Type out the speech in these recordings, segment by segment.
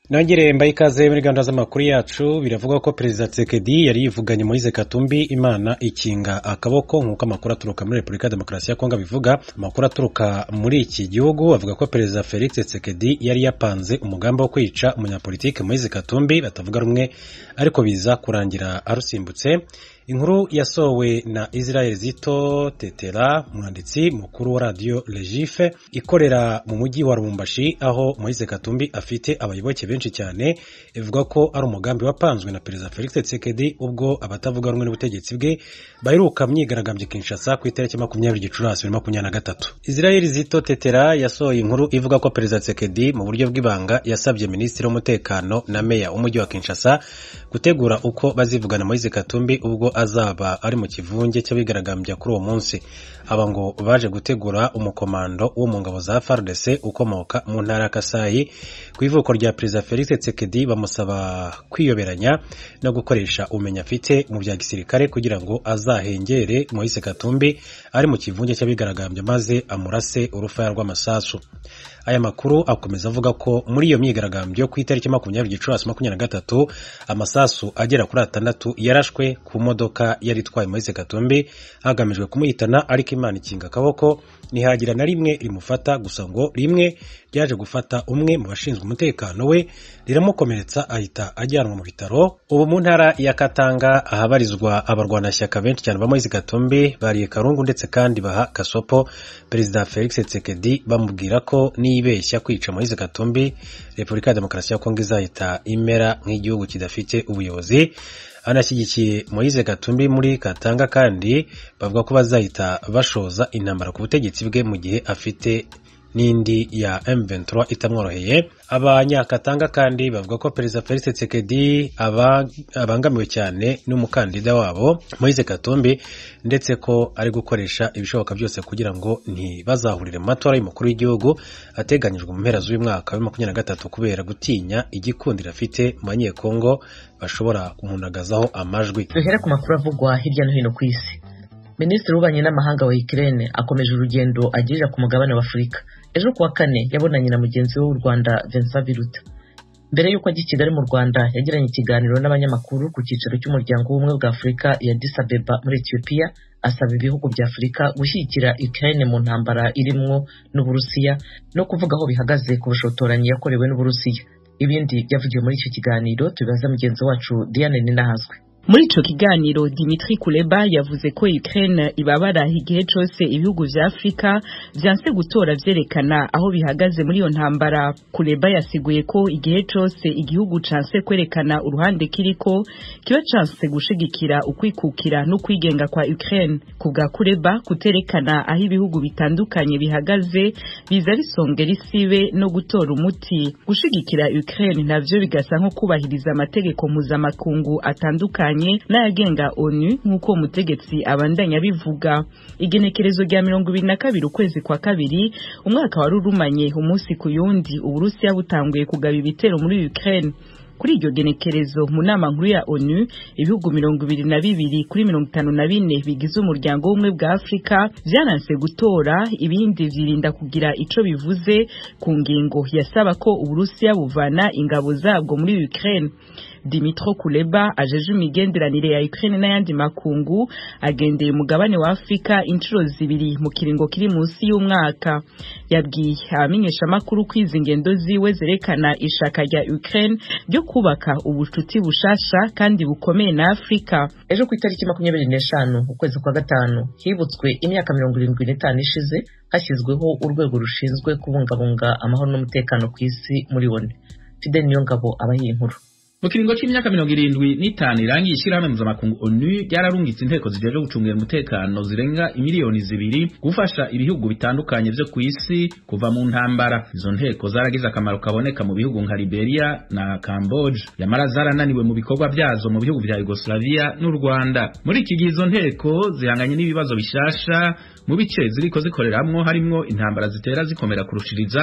Nongere mbaye ikaze muri gahunda z'amakuru yacu. Biravugwa ko Perezida Tshisekedi yari yivuganye Moise Katumbi Imana ikinga akaboko, nk'uko amakuru aturuka muri Repubulika ya Demokarasi ya Kongo bivuga. Amakuru aturuka muri iki gihugu avuga ko Perezida Felix Tshisekedi yari yapanze umugambi wo kwica umunyapolitike Moise Katumbi batavuga rumwe, ariko biza kurangira arusimbutse. Inkuru yasowe na Israel Zito Tetera, umwanditsi mukuru wa radio Legife ikorera mu mujyi wa Lubumbashi, aho Moise Katumbi afite abayoboke benshi cyane. Ivuga ko ari umugambi wapanzwe na Perezida Felix Tshisekedi ubwo abatavuga rumwe n'ubutegetsi bwe baheruka myigaragambye Kinshasa ku itariki 20 Gicurasi 2023. Israel Zito Tetera yasohoye inkuru ivuga ko Perezida Tshisekedi mu buryo bw'ibanga yasabye Minisitiri w'Umutekano na Meya w'umujyi wa Kinshasa gutegura uko bazivugana Moise Katumbi ubwo azaba ari mu kivunge cy'abigaragambya kuri uwo munsi. Aba ngo baje gutegura umukomando wo mu ngabo za FARDC ukomoka mu ntara ya Kasai ku ivuko rya Perezida Felix Tshisekedi, bamusaba kwiyoberanya no gukoresha umenya afite mu bya gisirikare kugira ngo azahengere Moise Katumbi ari mu kivunge cy'abigaragambya maze amurase urufaya rw'amasasu. Aya makuru akomeza avuga ko muri iyo myigaragambyo ku itariki 20 Gicurasi 2023 amasasu agera kuri 6 yarashwe ku modoka yari itwaye Moise Katumbi hagamijwe kumuhitana, ariko Imana ikinga akaboko nihagira na rimwe rimufata. Gusa ngo rimwe ryaje gufata umwe mu bashinzwe umutekano we riramukomeretsa ahita ajyanwa mu bitaro. Ubu mu ntara ya Katanga ahabarizwa abarwanashyaka benshi cyane ba Moise Katumbi bariye Karungu ndetse kandi baha Kasopo Perezida Felix Tshisekedi bamubwira ko nibeshya kwica Moise Katumbi Repubulika ya Demokarasi ya Kongo izahita imera nk'igihugu kidafite ubuyobozi. Anashyigikiye Moise Katumbi muri Katanga kandi bavuga ko bazahita bashoza intambara ku butegetsi bwe mu gihe afite n'indi ya M23 itamworoheye. Abanyakatanga kandi bavuga ko Perezida Felix Tshisekedi abangamiwe cyane n'umukandida wabo Moise Katumbi, ndetse ko ari gukoresha ibishoboka byose kugira ngo ntibazahurire mu matora y'umukuru w'igihugu ateganyijwe mu mpera z'uyu mwaka wa 2023 kubera gutinya igikundiro afite mu banyekongo bashobora kumunagazaho amajwi. Duhere ku makuru avugwa hirya no hino ku isi. Minisitiri w'ububanyi n'amahanga wa Ukraine akomeje urugendo agirira ku mugabane wa Afurika. Ejo kuwa kane yabonanye na mugenzi we w'u Rwanda Vincent Biruta. Mbere y'uko ajya i Kigali mu Rwanda yagiranye ikiganiro n'abanyamakuru ku cyicaro cy'umuryango w'ubumwe bwa Afurika ya Addis Abeba muri Ethiopia, asaba ibihugu bya Afurika gushyigikira Ukraine mu ntambara irimwo n'Uburusiya no kuvuga aho bihagaze ku bushotoranyi yakorewe n'Uburusiya. Ibindi byavugiwe muri icyo kiganiro tubibaza mugenzi wacu Diane Ninahazwe. Muri ico kiganiro Dimitri Kuleba yavuze ko Ukraine ibabara igihe cyose ibihugu vya Afrika vyanse gutora vyerekana aho bihagaze muri iyo ntambara. Kuleba yasiguye ko igihe cyose igihugu canse kwerekana uruhande kiriko kiba canse gushigikira ukwikukira no kwigenga kwa Ukraine. Kubwa Kuleba, kuterekana aho ibihugu bitandukanye bihagaze biza bisongera isibe no gutora umuti. Gushigikira Ukraine navyo bigasa nko kubahiriza amategeko mpuzamakungu atandukanye n'ayagenga ONU nk'uko umutegetsi abandanya bivuga. Igenekerezo rya 22 ukwezi kwa kabiri umwaka wari urumanye umunsi ku yundi Uburusiya butanguye kugaba ibitero muri Ukraine. Kuri iryo genekerezo mu nama nkuru ya ONU ibihugu 22 kuri 54 bigize umuryango w'ubumwe bwa Afrika byananse gutora, ibindi vyirinda kugira ico bivuze ku ngingo yasaba ko Uburusiya buvana ingabo zabwo muri Ukraine. Dimitro Kuleba ajeje imigenderanire ya Ukraine n'ayandi makungu agendeye umugabane wa Afrika inshuro zibiri mu kiringo kiri munsi y'umwaka. Yabwiye abamenyesha makuru kwiza ingendo ziwe zerekana ishaka rya Ukraine ryo kubaka ubucuti bushasha kandi bukomeye na Afrika. Ejo ku itariki 25 ukwezi kwa gatanu hibutswe imyaka 75 ishize hashyizweho urwego rushinzwe kubungabunga amahoro n'umutekano ku isi muri ONU. Fidel Niyongabo abaye inkuru. Mu kiringo cy'imyaka 75 irangiye ishyirahamwe mpuzamakungu ONU ryararungitse inteko zijeje gucungira umutekano zirenga imiliyoni 2 gufasha ibihugu bitandukanye byo ku isi kuva mu ntambara. Izo nteko zaragize akamaro kaboneka mu bihugu nka Liberia na Cambodia, yamara zarananiwe mu bikorwa byazo mu bihugu bya Yugoslavia n'u Rwanda. Muri iki gihe izo nteko zihanganye n'ibibazo bishasha mu bice ziriko zikoreramwo, harimwo intambara zitera zikomera kurushiriza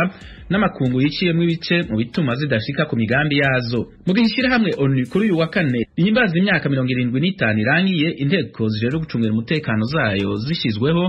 n'amakungu yiciyemwe ibice mu bituma zidashika ku migambi yazo. Mu gihe hamwe ONU kuri uyu wa kane ihimbaza imyaka 75 irangiye inteko zijeje gucungira umutekano zayo zishizweho,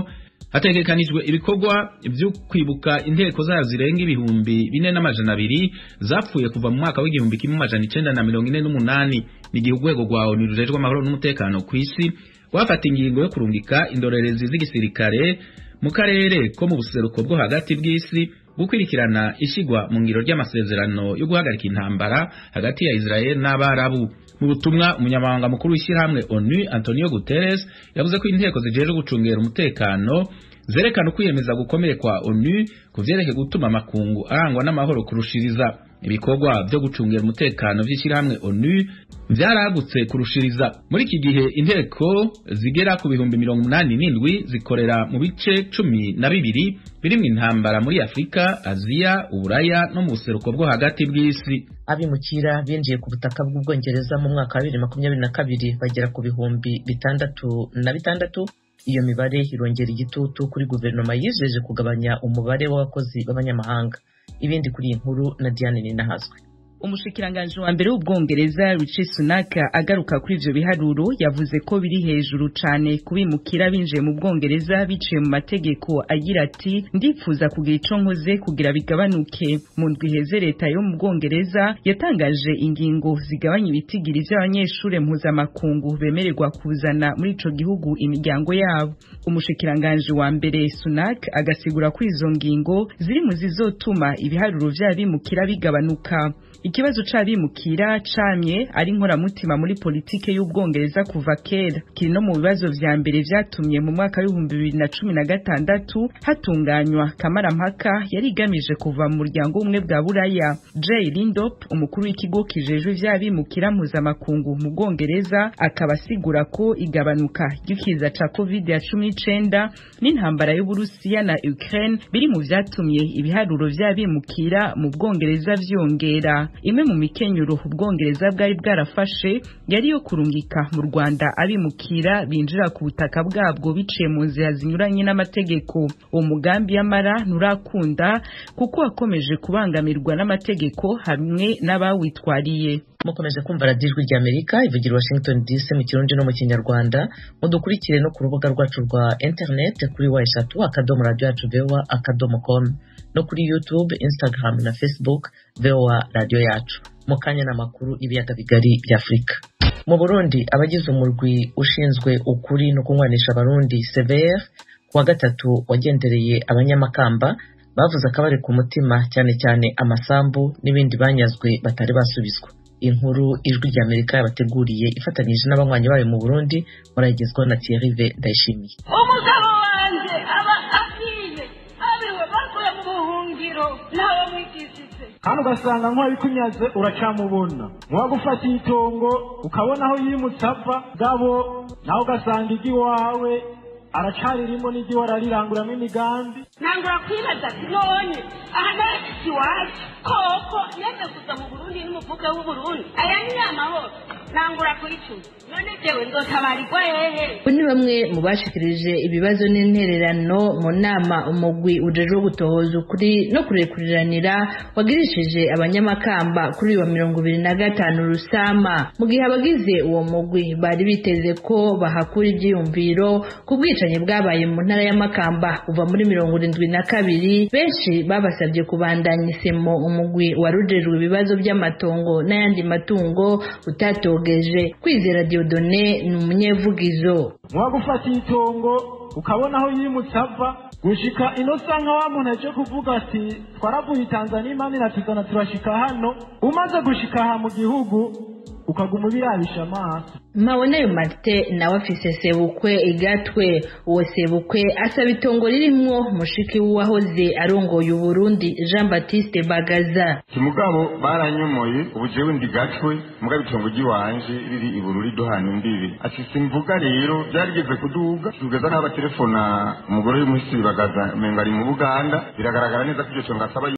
hategekanijwe ibikorwa byo kwibuka inteko zayo zirenga 4,200 zapfuye kuva mu mwaka w'igihumbi 1948 n'igihe urwego rwa ONU rujejwe amahoro n'umutekano ku isi wafata ingingo yo kurungika indorerezi z'igisirikare mu karere ko mu buseruko bwo hagati bw'isi gukwirikirana ishigwa mu ngiro ry'amasezerano yo guhagarika intambara hagati ya Israel n'Abarabu. Mu butumwa umunyamabanga mukuru w'ishyirahamwe ONU Antonio Guterres yavuze ko inteko zijeje gucungera umutekano zerekana kwiyemeza gukomeye kwa ONU kuvyerekeye gutuma amakungu arangwa n'amahoro kurushiriza. Ibikorwa byo gucungera umutekano vy'ishyirahamwe ONU vyaragutse kurushiriza. Muri iki gihe inteko zigera ku 87,000 zikorera mu bice 12 birimwo intambara muri Afrika, Aziya, Uburaya no mu buseruko bwo hagati bw'isi. Abimukira binjiye ku butaka bw'Ubwongereza mu mwaka wa 2022 bagera ku 6,000. Iyo mibare irongera igitutu kuri guverinoma yijeje kugabanya umubare w'abakozi b'abanyamahanga. Ibindi kuri iyi nkuru na Diane Ninahazwe. Umushikiranganje wa mbere w'Ubwongereza Rishi Sunak agaruka kuri ivyo biharuro yavuze ko biri hejuru cane kubimukira binjiye mu Bwongereza biciye mu mategeko, agira ati ndipfuza kugira ico nkoze kugira bigabanuke. Mu ndwi heze leta yo mu Bwongereza yatangaje ingingo zigabanya ibitigiri vy'abanyeshure mpuzamakungu bemererwa kuzana muri ico gihugu imiryango yabo. Umushikiranganje wa mbere Sunak agasigura ko izo ngingo ziri mu zizotuma ibiharuro vy'abimukira bigabanuka. Ikibazo c'abimukira camye ari nkoramutima muri politike y'Ubwongereza kuva kera, kiri no mu bibazo vya mbere vyatumye mu mwaka wa 2016 hatunganywa kamarampaka yari igamije kuva mu muryango umwe bwa Buraya. Jay Lindop, umukuru w'ikigo kijejwe vy'abimukira mpuzamakungu mu Bwongereza, akaba asigura ko igabanuka ry'ikiza ca COVID-19 n'intambara y'Uburusiya na Ukraine biri mu vyatumye ibiharuro vy'abimukira mu Bwongereza vyongera. Imwe mu mikenyuro Ubwongereza bwari bwarafashe yari yo kurungika mu Rwanda abimukira binjira ku butaka bwabwo biciye mu nzira zinyuranye n'amategeko. Uwo mugambi yamara nurakunda kuko wakomeje kubangamirwa n'amategeko hamwe n'abawitwariye. Mukomeje kumva Radio Ijwi ry'Amerika ivugira Washington DC mu Kirundi no mu Kinyarwanda. Mudukurikire no ku rubuga rwacu rwa internet kuri wa3.radio.com no kuri YouTube, Instagram na Facebook VOA Radio Yacu. Mukanya n'amakuru ibiyaga bigari bya Afrika. Mu Burundi abagize umurwi ushinzwe ukuri no kunywanisha abarundi CVR kuwa gatatu wagendereye abanyamakamba bavuze akabari ku mutima cyane cyane amasambu n'ibindi banyazwe batari basubizwa. Inkuru Ijwi ry'Amerika yabateguriye ifatanije n'abanywanyi bayo mu Burundi murayigezwaho na Thierry Ndayishimiye. Umugabo wanje aba afiye abiwe bakuye mu buhungiro nawe mwigishitse kandi ugasanga nk'abikunyaze uracamubona mwagufatiye itongo ukabona aho yimutse ava gabo nawe ugasanga igi wawe aracaririmo n'igi warariranguramo imigambi. Nangura kwibaza ati none aha narashitsi wacu koko yeze kuza mu Burundi n'umuvuga w'Uburundi aya ni amahoro nangura kuyicuza none jewe ndotabarirwa hehe. Ni bamwe mu bashikirije ibibazo n'intererano mu nama umugwi ujejwe gutohoza ukuri no kurekuriranira wagirishije abanyamakamba kuri wa 25 Rusama, mu gihe abagize uwo mugwi bari biteze ko bahakura ivyiyumviro ku bwicanyi bwabaye mu ntara y'Amakamba kuva muri 72. Benshi babasabye kubandanya isemo umugwi warujejwe ibibazo by'amatongo n'ayandi matungo utatogeje. Kwizera Dieudonné ni umunyevugizo. Mwagufatiye itongo ukabona aho yimutse ava gushika inosanga wa muntu aje kuvuga ati twaravuye Tanzania imani natuzana turashika hano, umaze gushika ha mu gihugu ukaguma birabisha amaso. Mabonayo Martin nawe afise sebukwe igatwe. Uwo sebukwe asaba itongo ririmwo mushiki w'uwahoze arongoye Uburundi Jean Baptiste Bagaza. Kimugabo baranyomoye ubujewe ndigatwe mugabo itongo giwanje riri ibururi dohana imbibi. Ati simvuga rero byarigeze kuduga tugeza n'aba telefona umugore w'umuhisi Bagaza menga ari mu Buganda, biragaragara neza ko icyo tongo asaba